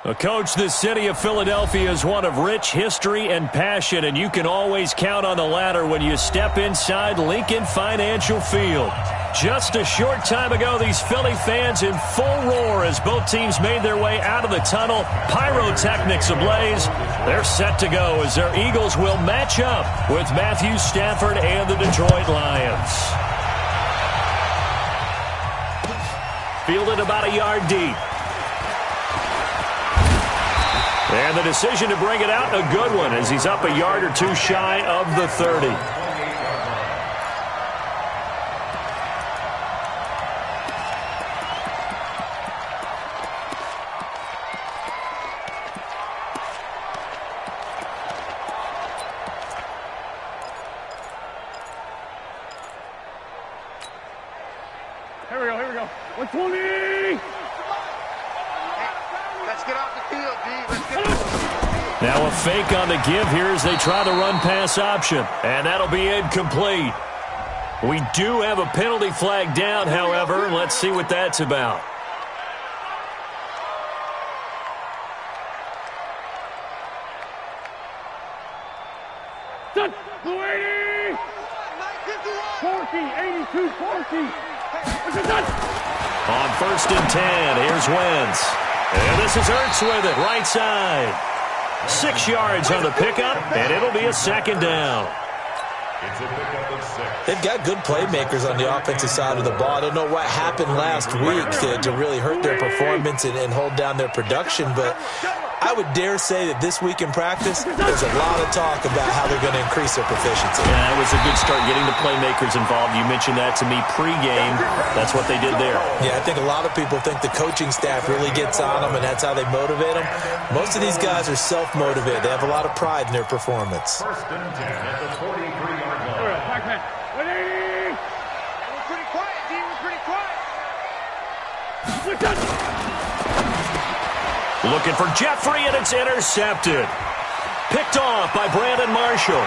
Coach, the city of Philadelphia is one of rich history and passion, and you can always count on the latter when you step inside Lincoln Financial Field. Just a short time ago, these Philly fans in full roar as both teams made their way out of the tunnel. Pyrotechnics ablaze. They're set to go as their Eagles will match up with Matthew Stafford and the Detroit Lions. Fielded about a yard deep. And the decision to bring it out, a good one, as he's up a yard or two shy of the 30. Here we go. 120! Let's get off the field, D. Let's get Now a fake on the give here as they try the run-pass option. And that'll be incomplete. We do have a penalty flag down, however. Let's see what that's about. Touch! Blue 80! 40, 82, 40. On 1st and 10, here's Wentz. And this is Ertz with it, right side. 6 yards on the pickup, and it'll be a second down. They've got good playmakers on the offensive side of the ball. I don't know what happened last week to really hurt their performance and hold down their production, but I would dare say that this week in practice, there's a lot of talk about how they're going to increase their proficiency. Yeah, that was a good start getting the playmakers involved. You mentioned that to me pregame. That's what they did there. Yeah, I think a lot of people think the coaching staff really gets on them, and that's how they motivate them. Most of these guys are self-motivated. They have a lot of pride in their performance. 1st and 10 at the 43-yard line. 180! We're pretty quiet, D. We're pretty quiet. Looking for Jeffrey, and it's intercepted. Picked off by Brandon Marshall.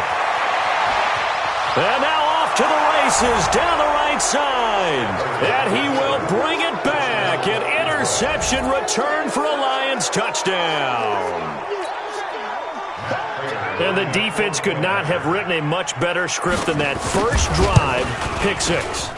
And now off to the races down the right side. And he will bring it back. An interception return for a Lions touchdown. And the defense could not have written a much better script than that first drive, pick 6.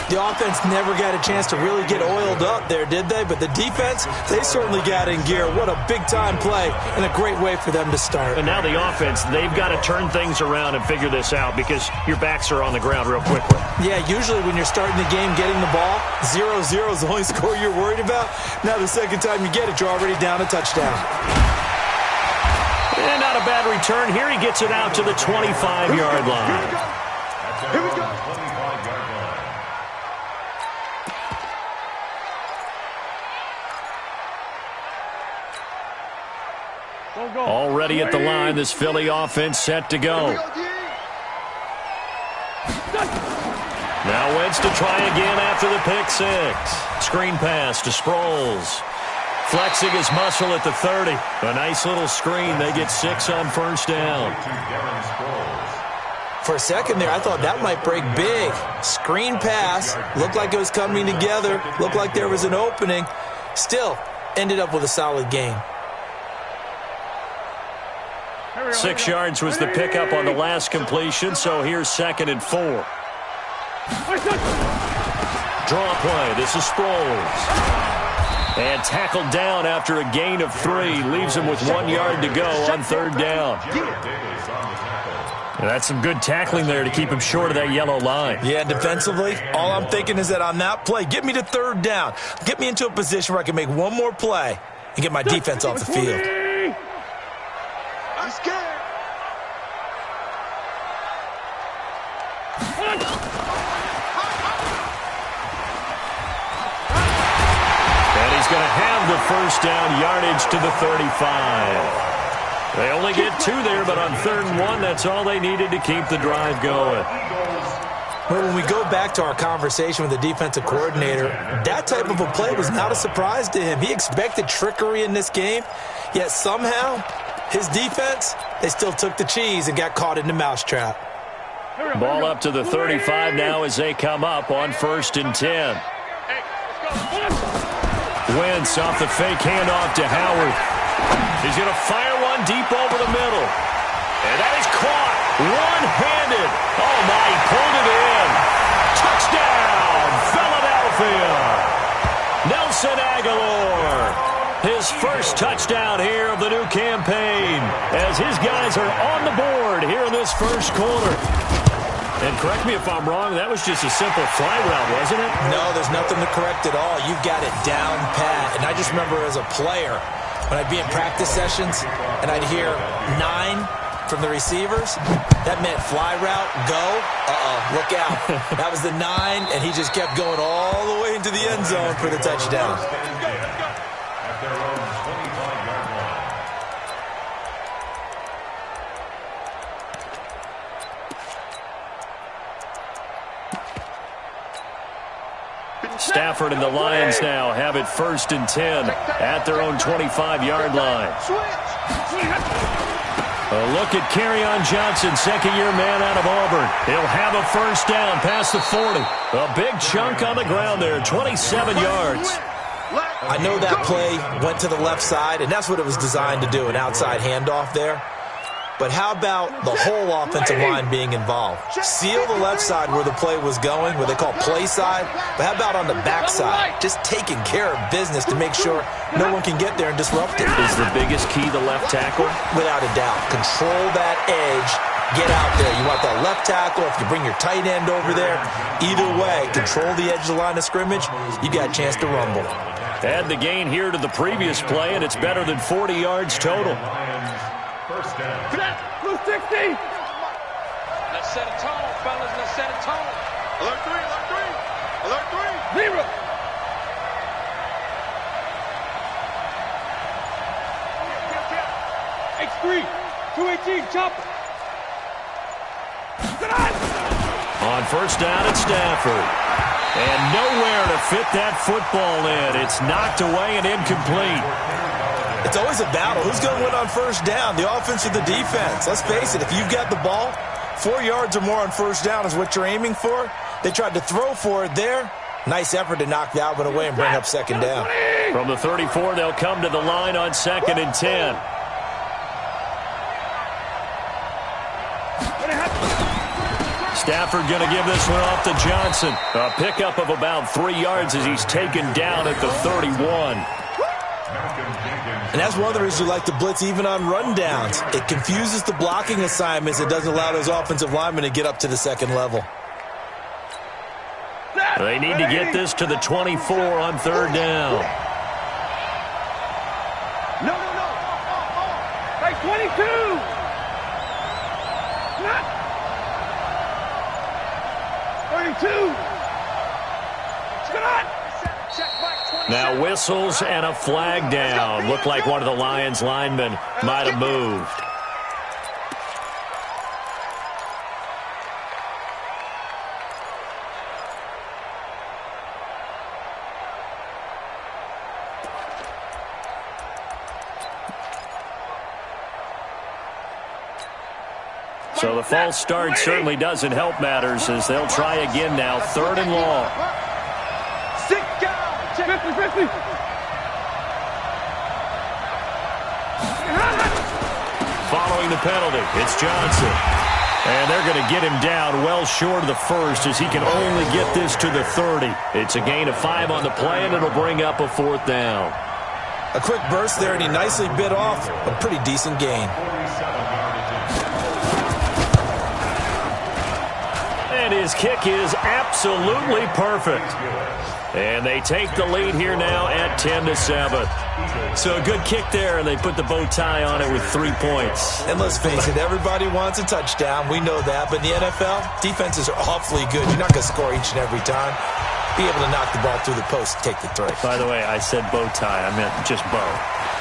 The offense never got a chance to really get oiled up there, did they? But the defense, they certainly got in gear. What a big-time play and a great way for them to start. And now the offense, they've got to turn things around and figure this out because your backs are on the ground real quickly. Yeah, usually when you're starting the game getting the ball, 0-0 is the only score you're worried about. Now the second time you get it, you're already down a touchdown. And not a bad return. Here he gets it out to the 25-yard line. Here we go. Already at the line, this Philly offense set to go. Now Wentz to try again after the pick 6. Screen pass to Sproles. Flexing his muscle at the 30. A nice little screen. They get 6 on 1st down. For a second there, I thought that might break big. Screen pass. Looked like it was coming together. Looked like there was an opening. Still, ended up with a solid gain. 6 yards was the pickup on the last completion, so here's 2nd and 4. Draw play. This is Sproles. And tackled down after a gain of 3. Leaves him with 1 yard to go on 3rd down. And that's some good tackling there to keep him short of that yellow line. Yeah, defensively, all I'm thinking is that on that play, get me to 3rd down. Get me into a position where I can make one more play and get my defense off the field. I'm scared. And he's going to have the 1st down, yardage to the 35. They only get 2 there, but on 3rd and 1, that's all they needed to keep the drive going. Well, when we go back to our conversation with the defensive coordinator, that type of a play was not a surprise to him. He expected trickery in this game, yet somehow his defense, they still took the cheese and got caught in the mousetrap. Ball up to the 35 now as they come up on 1st and 10. Wentz off the fake handoff to Howard. deep over the middle. And that is caught one-handed. Oh, my, he pulled it in. Touchdown, Philadelphia. Nelson Aguilar. His first touchdown here of the new campaign as his guys are on the board here in this first quarter. And correct me if I'm wrong, that was just a simple fly route, wasn't it? No, there's nothing to correct at all. You've got it down pat. And I just remember as a player, when I'd be in practice sessions and I'd hear 9 from the receivers, that meant fly route, go, look out. That was the 9, and he just kept going all the way into the end zone for the touchdown. Their own 25-yard line. Stafford and the Lions now have it 1st and 10 at their own 25-yard line. A look at Kerryon Johnson, second-year man out of Auburn. He'll have a first down past the 40. A big chunk on the ground there, 27 yards. I know that play went to the left side, and that's what it was designed to do, an outside handoff there. But how about the whole offensive line being involved? Seal the left side where the play was going, what they call play side. But how about on the back side? Just taking care of business to make sure no one can get there and disrupt it. Is the biggest key the left tackle? Without a doubt. Control that edge. Get out there. You want that left tackle. If you bring your tight end over there, either way, control the edge of the line of scrimmage, you got a chance to rumble. Add the gain here to the previous play, and it's better than 40 yards total. First down. Blue 60. Let's set a tone, fellas. Let's set a tone. Alert 3, alert 3. Alert 3. 0. X3. 218. Chopper. On first down, it's Stafford. And nowhere to fit that football in. It's knocked away and incomplete. It's always a battle. Who's going to win on first down, the offense or the defense? Let's face it, if you've got the ball, 4 yards or more on first down is what you're aiming for. They tried to throw for it there. Nice effort to knock that one away and bring up second down. From the 34, they'll come to the line on 2nd and 10. Stafford going to give this one off to Johnson. A pickup of about 3 yards as he's taken down at the 31. And that's one of the reasons you like to blitz even on rundowns. It confuses the blocking assignments. It doesn't allow those offensive linemen to get up to the second level. They need to get this to the 24 on 3rd down. No. Like 22. Not 32. Now whistles and a flag down. Looked like one of the Lions linemen might have moved. So the false start certainly doesn't help matters as they'll try again now. 3rd and long. 50. Following the penalty, it's Johnson. And they're going to get him down well short of the first as he can only get this to the 30. It's a gain of 5 on the play, and it'll bring up a 4th down. A quick burst there, and he nicely bit off a pretty decent gain. And his kick is absolutely perfect. And they take the lead here now at 10-7. So a good kick there, and they put the bow tie on it with 3 points. And let's face it, everybody wants a touchdown. We know that. But in the NFL, defenses are awfully good. You're not going to score each and every time. Be able to knock the ball through the post and take the three. By the way, I said bow tie. I meant just bow.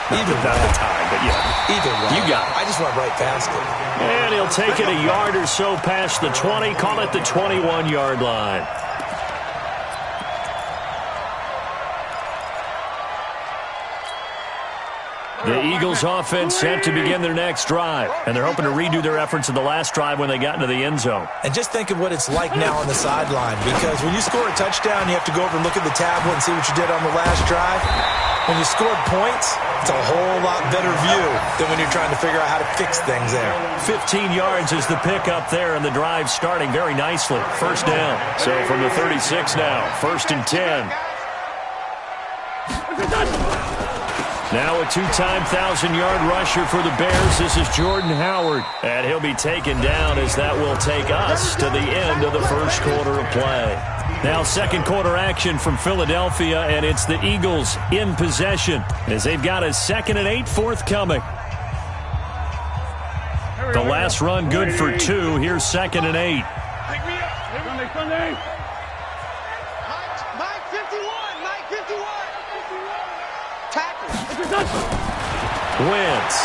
Not Either without the tie, but yeah. Either way. You got it. I just went right past it. And he'll take it a yard or so past the 20. Call it the 21-yard line. The Eagles offense set to begin their next drive, and they're hoping to redo their efforts in the last drive when they got into the end zone. And just think of what it's like now on the sideline, because when you score a touchdown, you have to go over and look at the tablet and see what you did on the last drive. When you scored points, it's a whole lot better view than when you're trying to figure out how to fix things there. 15 yards is the pickup there, and the drive starting very nicely. First down. So from the 36 now, 1st and 10. Now a two-time 1,000-yard rusher for the Bears. This is Jordan Howard. And he'll be taken down as that will take us to the end of the first quarter of play. Now second quarter action from Philadelphia, and it's the Eagles in possession as they've got a 2nd and 8 forthcoming. The last run good for 2. Here's 2nd and 8. Sunday. Mike 51. Mike 51. Tackle. Wentz.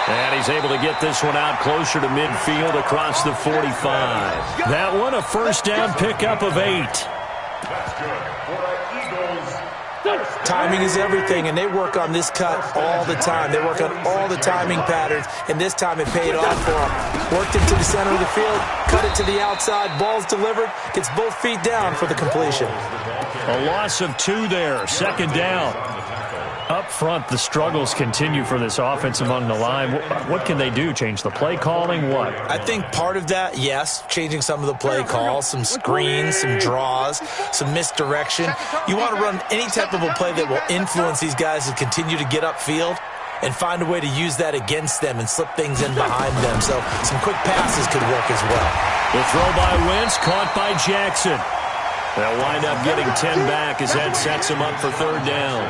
And he's able to get this one out closer to midfield across the 45. That one a first down pickup of 8. That's good for the Eagles. Timing is everything, and they work on this cut all the time. They work on all the timing patterns, and this time it paid off for them. Worked it to the center of the field, cut it to the outside, ball's delivered, gets both feet down for the completion. A loss of 2 there, 2nd down. Up front, the struggles continue for this offense among the line. What can they do? Change the play calling? What? I think part of that, yes, changing some of the play calls, some screens, some draws, some misdirection. You want to run any type of a play that will influence these guys to continue to get upfield and find a way to use that against them and slip things in behind them. So some quick passes could work as well. The throw by Wentz, caught by Jackson. They'll wind up getting 10 back as that sets them up for 3rd down.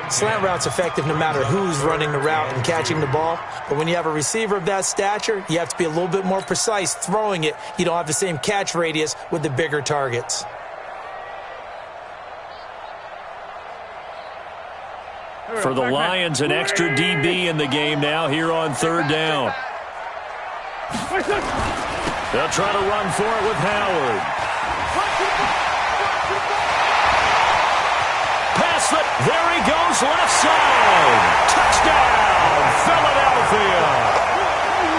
Slant route's effective no matter who's running the route and catching the ball. But when you have a receiver of that stature, you have to be a little bit more precise throwing it. You don't have the same catch radius with the bigger targets. For the Lions, an extra DB in the game now here on 3rd down. They'll try to run for it with Howard. There he goes, left side. Touchdown, Philadelphia.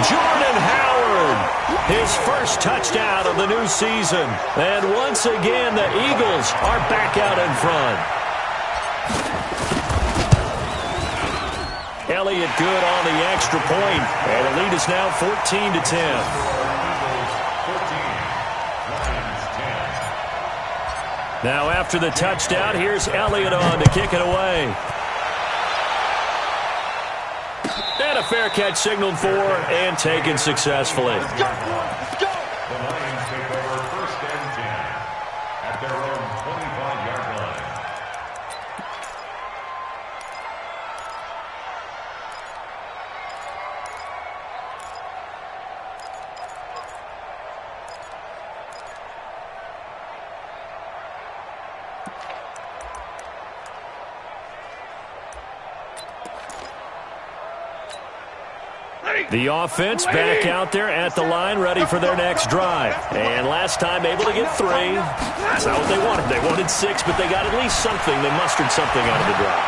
Jordan Howard, his first touchdown of the new season. And once again, the Eagles are back out in front. Elliott good on the extra point, and the lead is now 14-10. Now after the touchdown, here's Elliott on to kick it away. And a fair catch signaled for and taken successfully. The Lions take over 1st and 10 at their own 25-yard line. The offense back out there at the line, ready for their next drive. And last time able to get 3. That's not what they wanted. They wanted 6, but they got at least something. They mustered something out of the drive.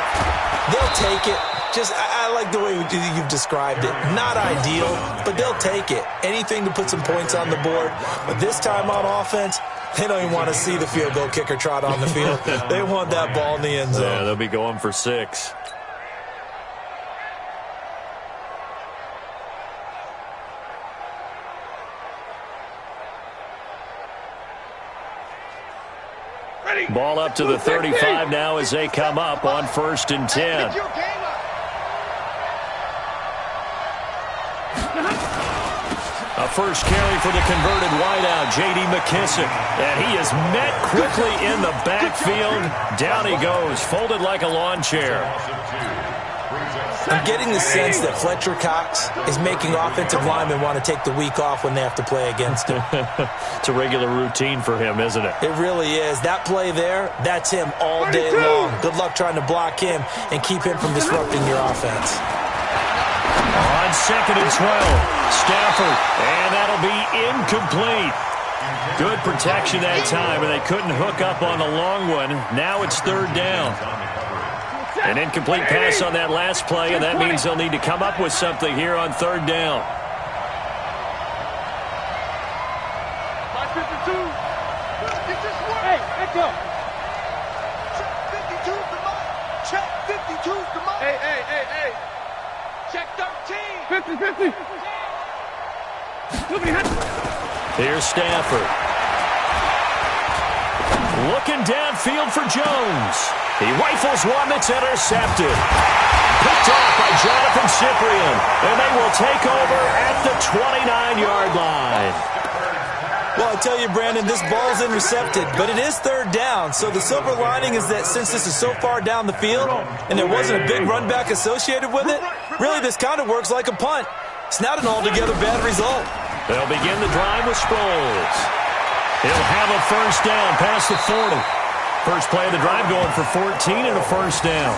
They'll take it. I like the way you've described it. Not ideal, but they'll take it. Anything to put some points on the board. But this time on offense, they don't even want to see the field goal kicker trot on the field. They want that ball in the end zone. Yeah, they'll be going for 6. Ball up to the 35 now as they come up on 1st and 10. A first carry for the converted wideout, J.D. McKissick. And he is met quickly in the backfield. Down he goes, folded like a lawn chair. I'm getting the sense that Fletcher Cox is making offensive linemen want to take the week off when they have to play against him. It's a regular routine for him, isn't it? It really is. That play there, that's him all day long. Good luck trying to block him and keep him from disrupting your offense. On 2nd and 12, Stafford, and that'll be incomplete. Good protection that time, and they couldn't hook up on the long one. Now it's 3rd down. An incomplete pass on that last play, and that means they'll need to come up with something here on third down. Hey, let's go. Check 52's the mark. Hey. Check 13. 50. Here's Stafford. Looking downfield for Jones. He rifles one that's intercepted. Picked off by Jonathan Cyprien. And they will take over at the 29-yard line. Well, I tell you, Brandon, this ball's intercepted, but it is third down. So the silver lining is that since this is so far down the field and there wasn't a big run back associated with it, really this kind of works like a punt. It's not an altogether bad result. They'll begin the drive with Sproles. He'll have a first down past the 40. First play of the drive going for 14 and a first down.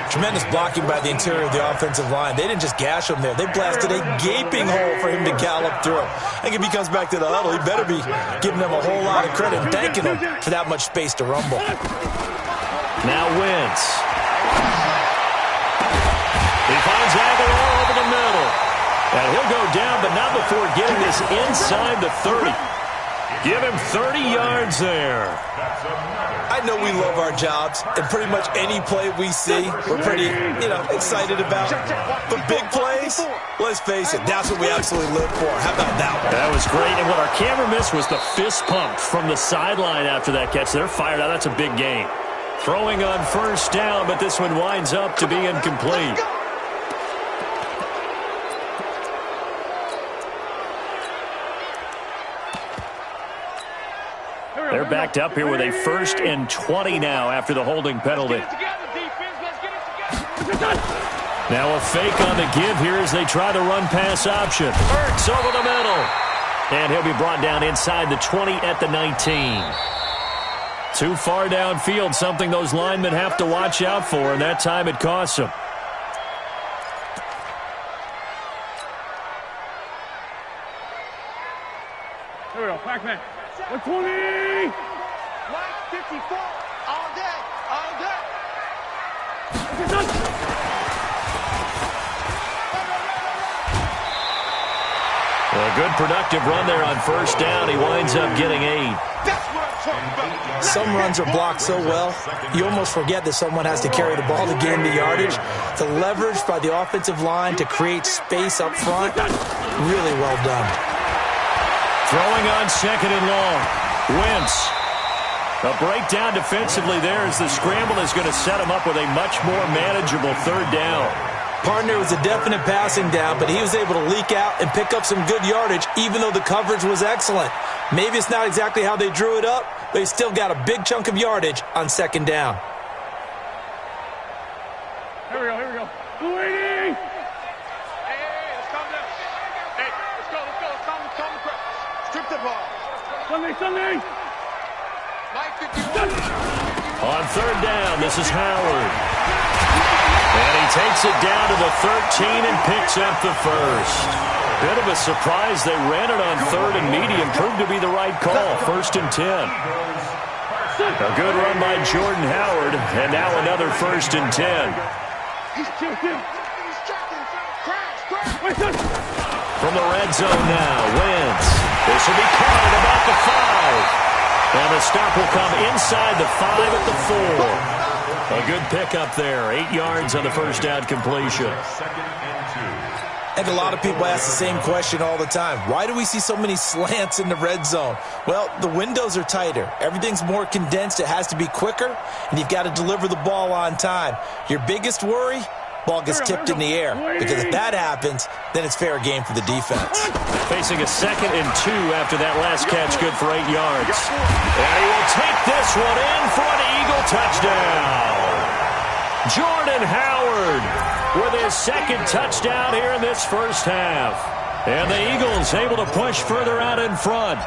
Tremendous blocking by the interior of the offensive line. They didn't just gash him there. They blasted a gaping hole for him to gallop through. I think if he comes back to the huddle, he better be giving them a whole lot of credit and thanking them for that much space to rumble. Now Wentz. He finds Aguilar over the middle. And he'll go down, but not before getting this inside the 30. Give him 30 yards there. I know we love our jobs, and pretty much any play we see, we're pretty, excited about. But big plays, let's face it, that's what we absolutely live for. How about that one? That was great, and what our camera missed was the fist pump from the sideline after that catch. They're fired out. That's a big game. Throwing on first down, but this one winds up to be incomplete. They're backed up here with a 1st and 20 now after the holding penalty. Now a fake on the give here as they try the run-pass option. Ertz over the middle. And he'll be brought down inside the 20 at the 19. Too far downfield, something those linemen have to watch out for, and that time it costs them. Here we go, back man. 120! 54, all day. A good productive run there on first down. He winds up getting 8. That's what I'm talking about. Some runs are blocked so well, you almost forget that someone has to carry the ball to gain the yardage. The leverage by the offensive line to create space up front, really well done. Throwing on 2nd and long. Wentz. A breakdown defensively there as the scramble is going to set him up with a much more manageable third down. Partner was a definite passing down, but he was able to leak out and pick up some good yardage, even though the coverage was excellent. Maybe it's not exactly how they drew it up, but he still got a big chunk of yardage on 2nd down. Here we go. 280! Hey, let's calm down. Hey, let's go. Calm the crowd. Strip the ball. Sunday! Mike 51. On third down, this is Howard. And he takes it down to the 13 and picks up the first. Bit of a surprise. They ran it on 3rd and medium. Proved to be the right call. 1st and 10. A good run by Jordan Howard. And now another 1st and 10. Chill. He's checking. Crash. From the red zone now, Wentz. This will be caught at about the 5. And the stop will come inside the 5 at the 4. A good pickup there. 8 yards on the first down completion. I think a lot of people ask the same question all the time. Why do we see so many slants in the red zone? Well, the windows are tighter. Everything's more condensed. It has to be quicker, and you've got to deliver the ball on time. Your biggest worry? Ball gets tipped in the air. Because if that happens, then it's fair game for the defense. Facing a 2nd and 2 after that last catch, good for 8 yards. And he will take this one in for an Eagle touchdown. Jordan Howard with his 2nd touchdown here in this first half. And the Eagles able to push further out in front.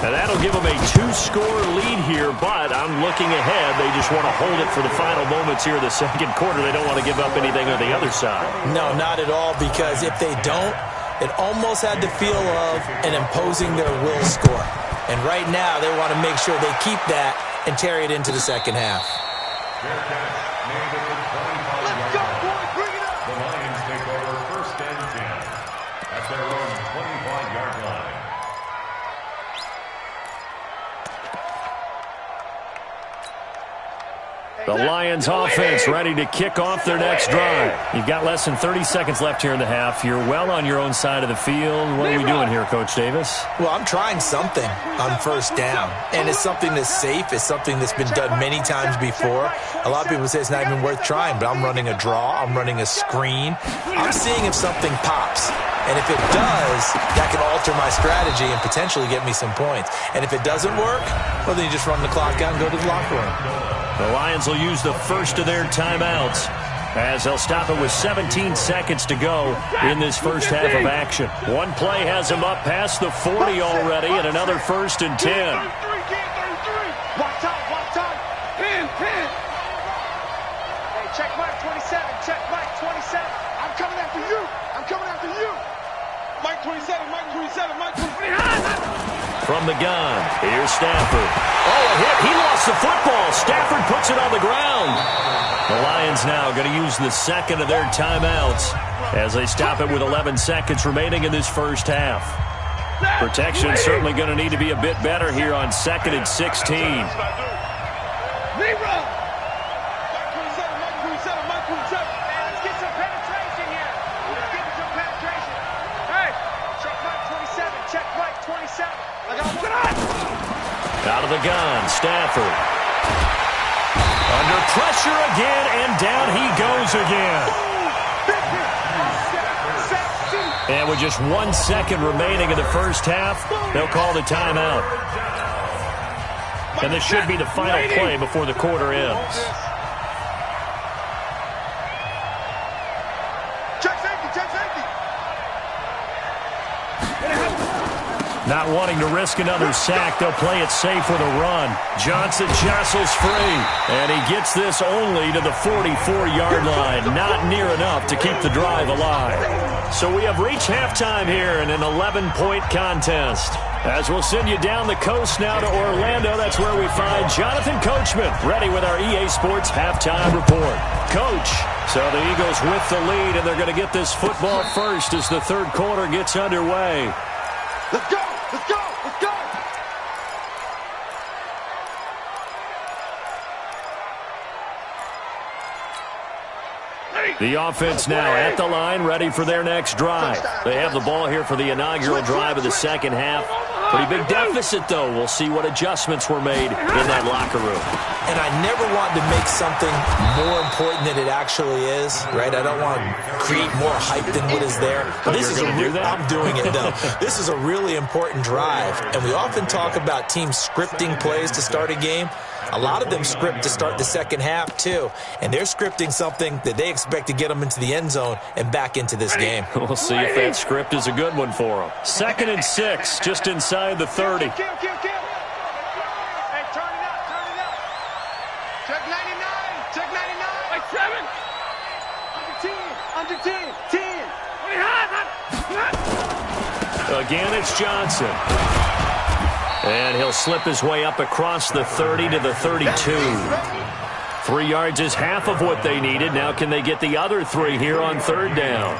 And that'll give them a 2-score lead here, but I'm looking ahead. They just want to hold it for the final moments here in the 2nd quarter. They don't want to give up anything on the other side. No, not at all, because if they don't, it almost had the feel of an imposing their will score. And right now, they want to make sure they keep that and carry it into the second half. Lions offense ready to kick off their next drive. You've got less than 30 seconds left here in the half. You're well on your own side of the field. What are we doing here, Coach Davis? Well, I'm trying something on first down, and it's something that's safe. It's something that's been done many times before. A lot of people say it's not even worth trying, but I'm running a draw. I'm running a screen. I'm seeing if something pops. And if it does, that can alter my strategy and potentially get me some points. And if it doesn't work, well, then you just run the clock out and go to the locker room. The Lions will use the first of their timeouts as they'll stop it with 17 seconds to go in this first half of action. One play has them up past the 40 already, and another 1st and 10. Watch out. Pin. Hey, check Mike 27. Check Mike 27. I'm coming after you. Mike 27. From the gun, here's Stafford. Oh, a hit. He lost the football. Stafford puts it on the ground. The Lions now going to use the second of their timeouts as they stop it with 11 seconds remaining in this first half. Protection certainly going to need to be a bit better here on 2nd and 16. Out of the gun, Stafford. Under pressure again, and down he goes again. And with just 1 second remaining in the first half, they'll call the timeout. And this should be the final play before the quarter ends. Not wanting to risk another sack, they'll play it safe with a run. Johnson jostles free, and he gets this only to the 44-yard line. Not near enough to keep the drive alive. So we have reached halftime here in an 11-point contest. As we'll send you down the coast now to Orlando, that's where we find Jonathan Coachman, ready with our EA Sports halftime report. Coach, so the Eagles with the lead, and they're going to get this football first as the third quarter gets underway. Let's go! The offense now at the line, ready for their next drive. They have the ball here for the inaugural drive of the second half. Pretty big deficit, though. We'll see what adjustments were made in that locker room. And I never want to make something more important than it actually is, right? I don't want to create more hype than what is there. But this is I'm doing it, though. This is a really important drive. And we often talk about teams scripting plays to start a game. A lot of them script to start the second half, too. And they're scripting something that they expect to get them into the end zone and back into this game. We'll see if that script is a good one for them. 2nd and 6, just inside the 30. Hey, turn it up. Check 99. Like 7. Under 10. Again, it's Johnson. And he'll slip his way up across the 30 to the 32. 3 yards is half of what they needed. Now can they get the other 3 here on 3rd down?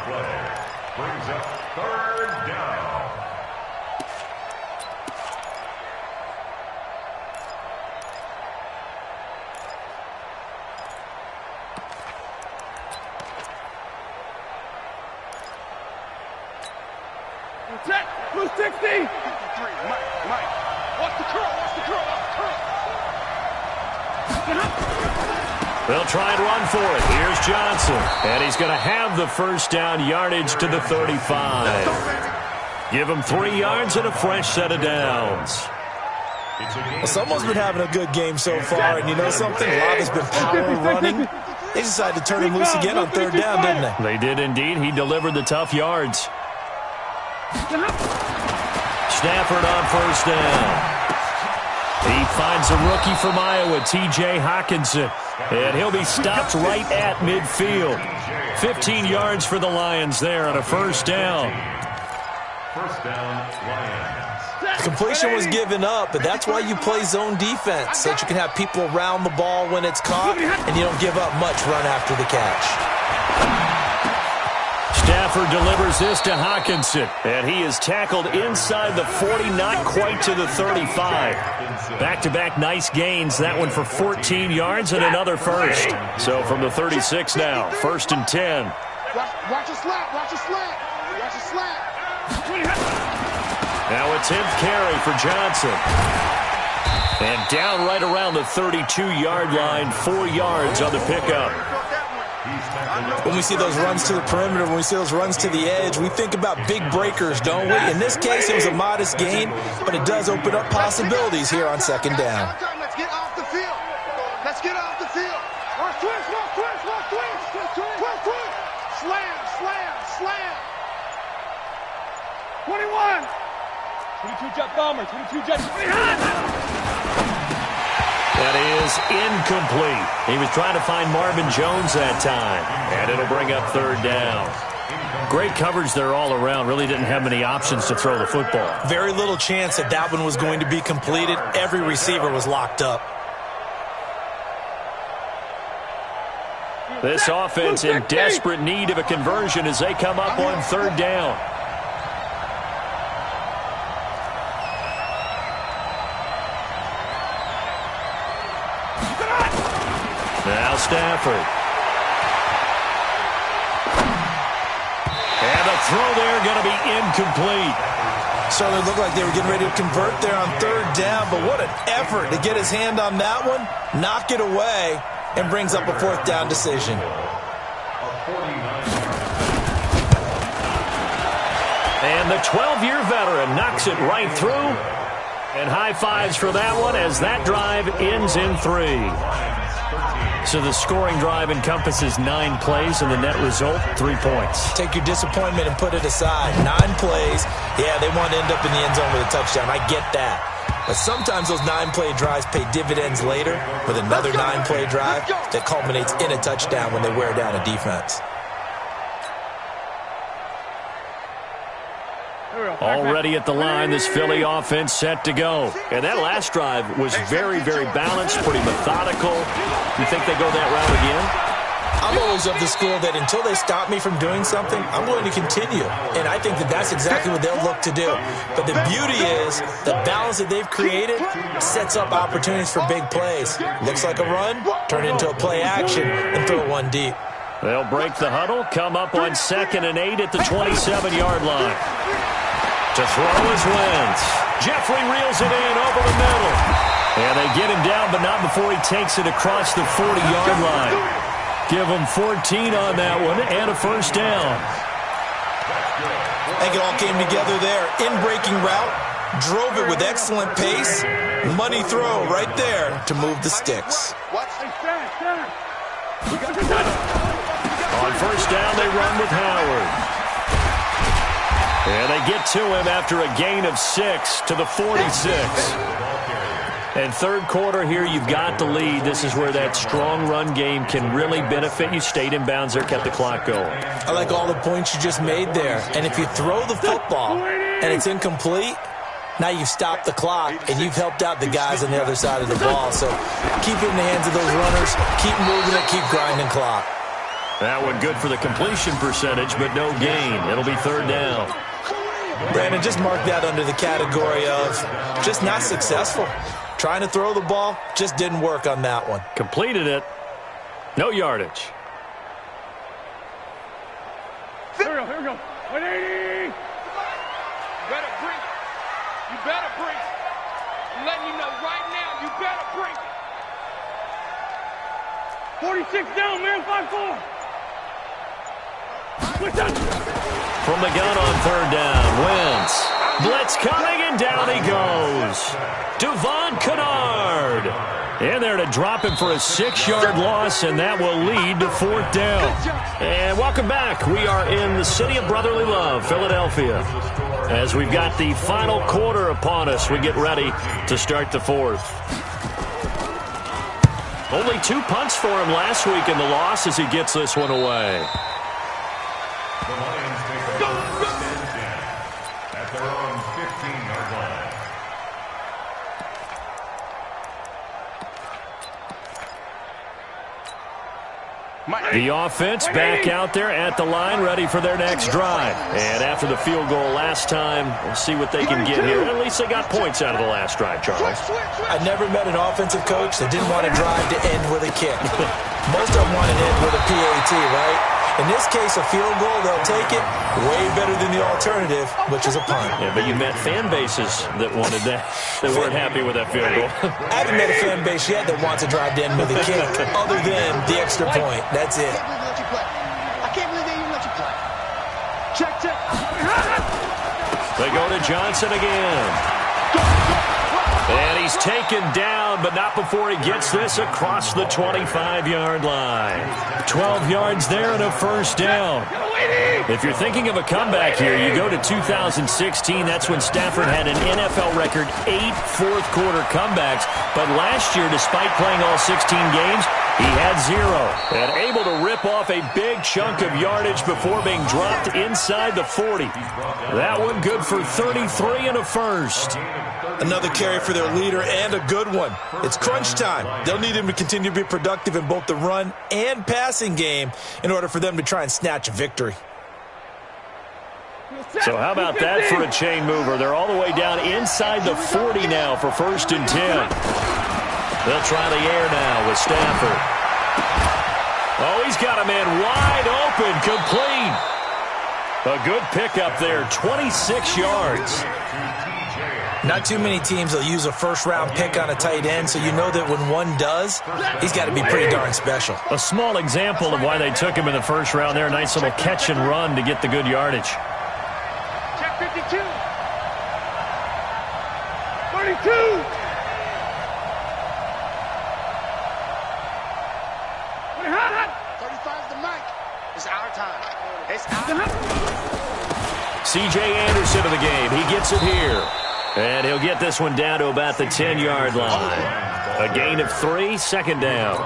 Brings up 3rd down. Set. Blue 60. Mike. Watch the curl. They'll try and run for it. Here's Johnson. And he's going to have the first down yardage to the 35. Give him 3 yards and a fresh set of downs. Well, someone's been having a good game so far, and you know something? A lot has been power running. They decided to turn him loose again on 3rd down, didn't they? They did indeed. He delivered the tough yards. Stafford on 1st down. He finds a rookie from Iowa, T.J. Hockenson, and he'll be stopped right at midfield. 15 yards for the Lions there on a 1st down. 1st down, Lions. The completion was given up, but that's why you play zone defense, so that you can have people around the ball when it's caught, and you don't give up much run after the catch. Stafford delivers this to Hockenson, and he is tackled inside the 40, not quite to the 35. Back-to-back nice gains, that one for 14 yards and another first. So from the 36 now, 1st and 10. Watch a slap, watch a slap, watch a slap. Now a 10th carry for Johnson. And down right around the 32-yard line, 4 yards on the pickup. When we see those runs to the perimeter, when we see those runs to the edge, we think about big breakers, don't we? In this case, it was a modest gain, but it does open up possibilities here on 2nd down. Let's get off the field. Let's get off the field. Twist. Slam. 21. 22 jet bomber. 22 jet. That is incomplete. He was trying to find Marvin Jones that time, and it'll bring up 3rd down. Great coverage there all around. Really didn't have many options to throw the football. Very little chance that one was going to be completed. Every receiver was locked up. This offense in desperate need of a conversion as they come up on 3rd down. Now Stafford. And the throw there going to be incomplete. Certainly looked like they were getting ready to convert there on 3rd down, but what an effort to get his hand on that one, knock it away, and brings up a 4th down decision. And the 12-year veteran knocks it right through. And high fives for that one as that drive ends in 3. So the scoring drive encompasses 9 plays, and the net result, 3 points. Take your disappointment and put it aside. 9 plays. Yeah, they want to end up in the end zone with a touchdown. I get that. But sometimes those 9-play drives pay dividends later with another 9-play drive that culminates in a touchdown when they wear down a defense. Already at the line, this Philly offense set to go. And that last drive was very, very balanced, pretty methodical. You think they go that route again? I'm always of the school that until they stop me from doing something, I'm going to continue. And I think that that's exactly what they'll look to do. But the beauty is the balance that they've created sets up opportunities for big plays. Looks like a run, turn it into a play action, and throw one deep. They'll break the huddle, come up on 2nd and 8 at the 27-yard line. To throw is Wentz. Jeffrey reels it in over the middle. And they get him down, but not before he takes it across the 40-yard line. Give him 14 on that one and a 1st down. I think it all came together there. In-breaking route, drove it with excellent pace. Money throw right there to move the sticks. On 1st down, they run with Howard. And they get to him after a gain of 6 to the 46. And 3rd quarter here, you've got the lead. This is where that strong run game can really benefit you. Stayed in bounds there, kept the clock going. I like all the points you just made there. And if you throw the football and it's incomplete, now you've stopped the clock and you've helped out the guys on the other side of the ball. So keep it in the hands of those runners. Keep moving it. Keep grinding clock. That one good for the completion percentage, but no gain. It'll be 3rd down. Brandon, just mark that under the category of just not successful. Trying to throw the ball, just didn't work on that one. Completed it. No yardage. Here we go. 180. You better bring it. You better bring it. I'm letting you know right now, you better bring it. 46 down, man. 5-4. From the gun on 3rd down, Wentz. Blitz coming, and down he goes. Devon Kennard in there to drop him for a 6-yard loss, and that will lead to 4th down. And welcome back. We are in the city of brotherly love, Philadelphia. As we've got the final quarter upon us, we get ready to start the 4th. Only 2 punts for him last week in the loss as he gets this one away. The Lions take over 1st and 10 at their own 15-yard line. The offense back out there at the line, ready for their next drive. And after the field goal last time, we'll see what they can get here. At least they got points out of the last drive, Charles. I never met an offensive coach that didn't want to drive to end with a kick. Most of them want to end with a PAT, right? In this case, a field goal, they'll take it. Way better than the alternative, which is a punt. Yeah, but you met fan bases that wanted that, that weren't happy with that field goal. I haven't met a fan base yet that wants to drive to end with a kick, other than the extra point. That's it. I can't believe they even let you play. Check. They go to Johnson again. And he's taken down, but not before he gets this across the 25-yard line. 12 yards there and a first down. If you're thinking of a comeback here, you go to 2016. That's when Stafford had an NFL record 8 fourth-quarter comebacks. But last year, despite playing all 16 games, he had 0. And able to rip off a big chunk of yardage before being dropped inside the 40. That one good for 33 and a first. Another carry for their leader and a good one. It's crunch time. They'll need him to continue to be productive in both the run and passing game in order for them to try and snatch a victory. So how about that for a chain mover? They're all the way down inside the 40 now for 1st and 10. They'll try the air now with Stafford. Oh, he's got a man wide open, complete. A good pickup there, 26 yards. Not too many teams will use a first-round pick on a tight end, so you know that when one does, he's got to be pretty darn special. A small example of why they took him in the first round there. A nice little catch and run to get the good yardage. Check 52. 32. 35's the mic. It's our time. It's our time. C.J. Anderson of the game. He gets it here. And he'll get this one down to about the 10-yard line. A gain of 3, 2nd down.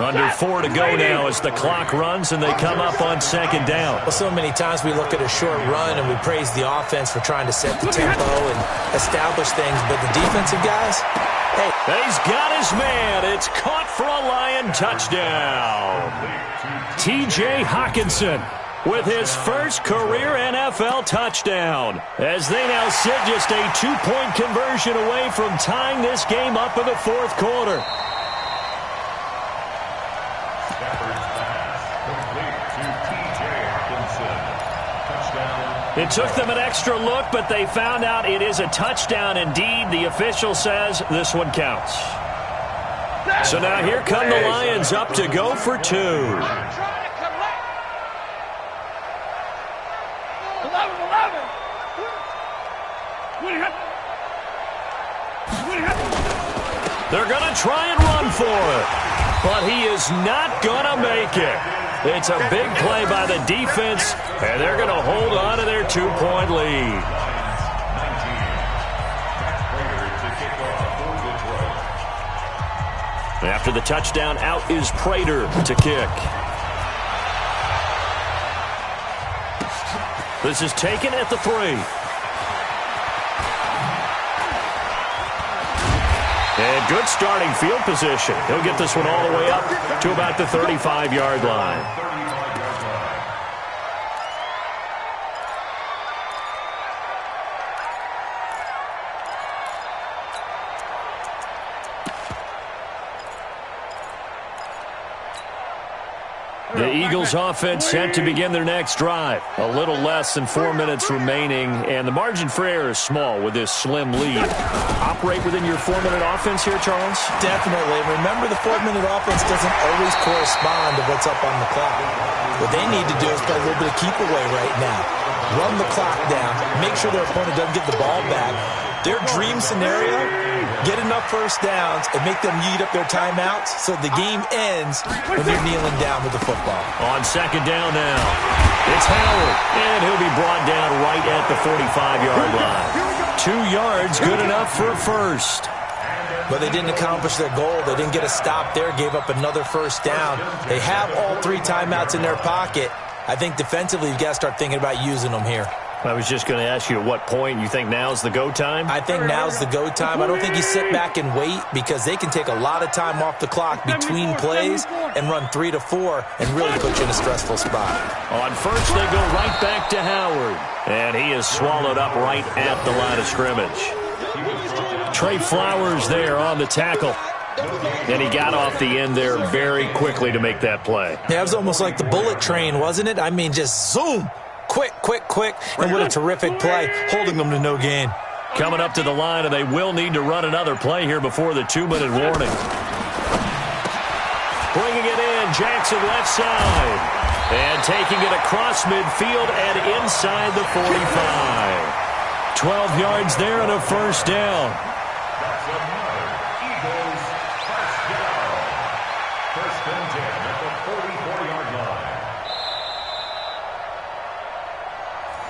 Under 4 to go now as the clock runs and they come up on 2nd down. Well, so many times we look at a short run and we praise the offense for trying to set the tempo and establish things, but the defensive guys, hey. He's got his man. It's caught for a Lion touchdown. T.J. Hockenson with his first career NFL touchdown, as they now sit just a 2-point conversion away from tying this game up in the 4th quarter. It took them an extra look, but they found out it is a touchdown indeed. The official says this one counts. So now here come the Lions up to go for 2. They're going to try and run for it, but he is not going to make it. It's a big play by the defense, and they're going to hold on to their 2-point lead. After the touchdown, out is Prater to kick. This is taken at the 3. And good starting field position. He'll get this one all the way up to about the 35-yard line. The Eagles offense set to begin their next drive. A little less than 4 minutes remaining, and the margin for error is small with this slim lead. Operate within your 4-minute offense here, Charles? Definitely. Remember, the 4-minute offense doesn't always correspond to what's up on the clock. What they need to do is play a little bit of keep away right now. Run the clock down. Make sure their opponent doesn't get the ball back. Their dream scenario, get enough first downs and make them eat up their timeouts so the game ends when they're kneeling down with the football. On 2nd down now, it's Howard, and he'll be brought down right at the 45-yard line. 2 yards, good enough for a first. But they didn't accomplish their goal. They didn't get a stop there, gave up another first down. They have all 3 timeouts in their pocket. I think defensively you've got to start thinking about using them here. I was just going to ask you at what point you think now's the go time? I think now's the go time. I don't think you sit back and wait because they can take a lot of time off the clock between plays and run 3 to 4 and really put you in a stressful spot. On first, they go right back to Howard. And he is swallowed up right at the line of scrimmage. Trey Flowers there on the tackle. And he got off the end there very quickly to make that play. Yeah, it was almost like the bullet train, wasn't it? I mean, just zoom. Quick, quick, quick. And what a terrific play, holding them to no gain. Coming up to the line, and they will need to run another play here before the 2-minute warning. Bringing it in, Jackson left side. And taking it across midfield and inside the 45. 12 yards there and a first down. That's another Eagles first down. First and 10 at the 44-yard line.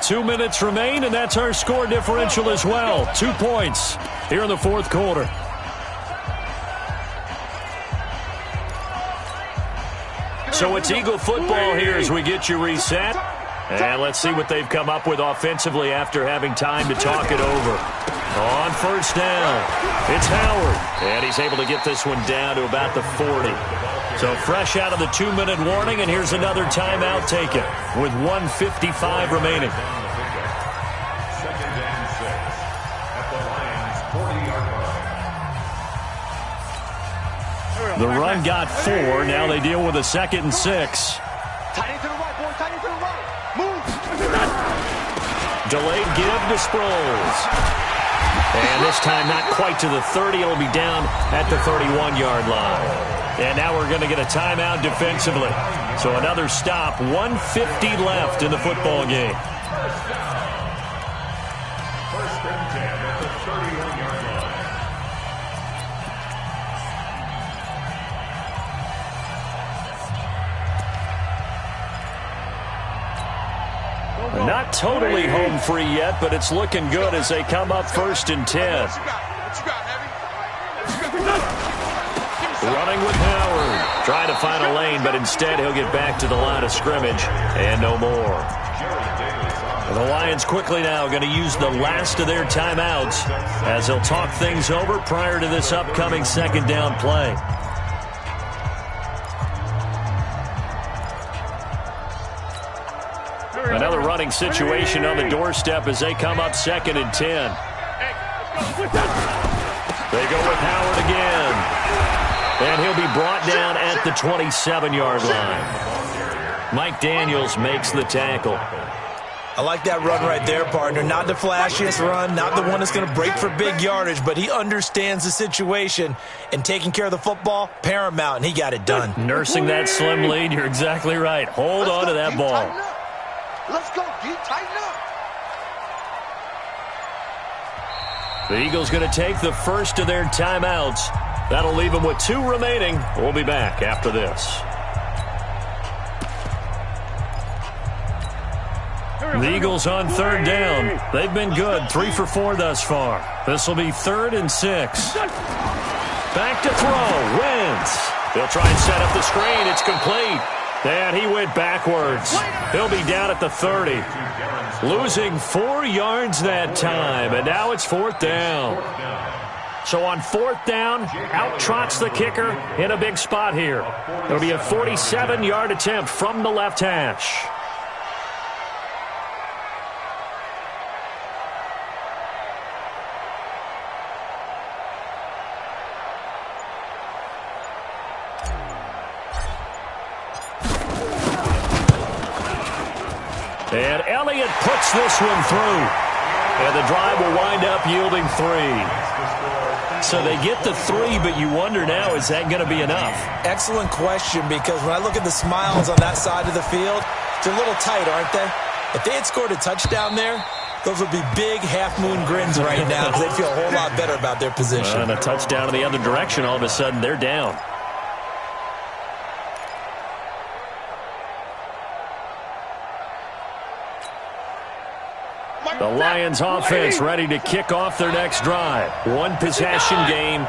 2 minutes remain, and that's our score differential as well. 2 points here in the fourth quarter. So it's Eagle football here as we get you reset. And let's see what they've come up with offensively after having time to talk it over. On first down, it's Howard. And he's able to get this one down to about the 40. So fresh out of the 2-minute warning, and here's another timeout taken with 1:55 remaining. Second and 6 at the Lions' 40-yard line. The run got 4. Now they deal with a 2nd and 6. Tight end to the right, boy. Tight end to the right. Move. Delayed give to Sproles. And this time not quite to the 30. It'll be down at the 31-yard line. And now we're going to get a timeout defensively. So another stop. 1:50 left in the football game. First and 10 at the 31-yard line. Not totally home free yet, but it's looking good as they come up first and 10. What you got, Heavy? Running with Howard. Trying to find a lane, but instead he'll get back to the line of scrimmage and no more. The Lions quickly now going to use the last of their timeouts as they'll talk things over prior to this upcoming second down play. Another running situation on the doorstep as they come up 2nd and 10. They go with Howard again. And he'll be brought down at the 27-yard line. Mike Daniels makes the tackle. I like that run right there, partner. Not the flashiest run, not the one that's going to break for big yardage, but he understands the situation, and taking care of the football, paramount, and he got it done. Nursing that slim lead, you're exactly right. Hold on to that ball. Let's go, D. Tighten up. The Eagles going to take the first of their timeouts. That'll leave them with 2 remaining. We'll be back after this. The Eagles on 3rd down. They've been good, 3 for 4 thus far. This will be 3rd and 6. Back to throw, Wentz. They'll try and set up the screen. It's complete. And he went backwards. He'll be down at the 30. Losing 4 yards that time, and now it's 4th down. So on 4th down, out trots the kicker in a big spot here. It'll be a 47-yard attempt from the left hash. And Elliott puts this one through. And the drive will wind up yielding 3. So they get the 3, but you wonder now, is that going to be enough? Excellent question, because when I look at the smiles on that side of the field, they're a little tight, aren't they? If they had scored a touchdown there, those would be big half-moon grins right now because they feel a whole lot better about their position. And a touchdown in the other direction, all of a sudden they're down. The Lions offense ready to kick off their next drive. 1 possession game.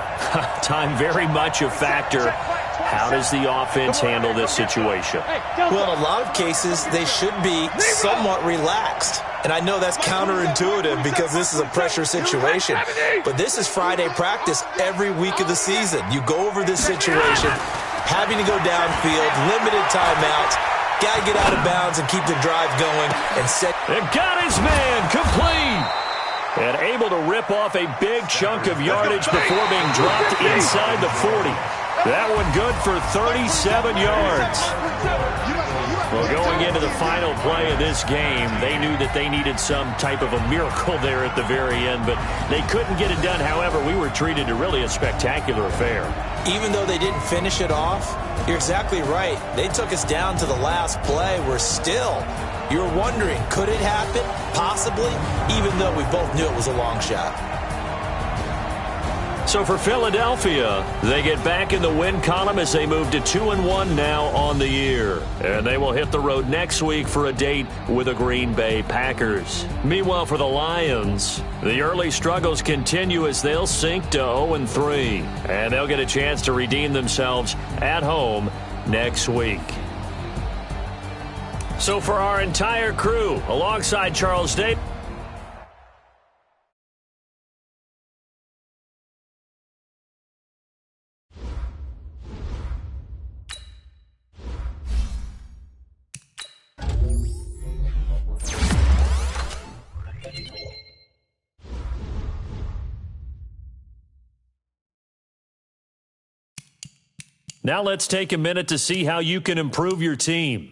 Time very much a factor. How does the offense handle this situation? Well, in a lot of cases, they should be somewhat relaxed. And I know that's counterintuitive because this is a pressure situation. But this is Friday practice every week of the season. You go over this situation, having to go downfield, limited timeouts, got to get out of bounds and keep the drive going and set. And got his man complete. And able to rip off a big chunk of yardage before being dropped inside the 40. That one good for 37 yards. Well, going into the final play of this game, they knew that they needed some type of a miracle there at the very end, but they couldn't get it done. However, we were treated to really a spectacular affair. Even though they didn't finish it off, you're exactly right. They took us down to the last play. We're still, you're wondering, could it happen? Possibly, even though we both knew it was a long shot. So for Philadelphia, they get back in the win column as they move to 2-1 now on the year. And they will hit the road next week for a date with the Green Bay Packers. Meanwhile, for the Lions, the early struggles continue as they'll sink to 0-3. And they'll get a chance to redeem themselves at home next week. So for our entire crew, alongside Charles Day. Now let's take a minute to see how you can improve your team.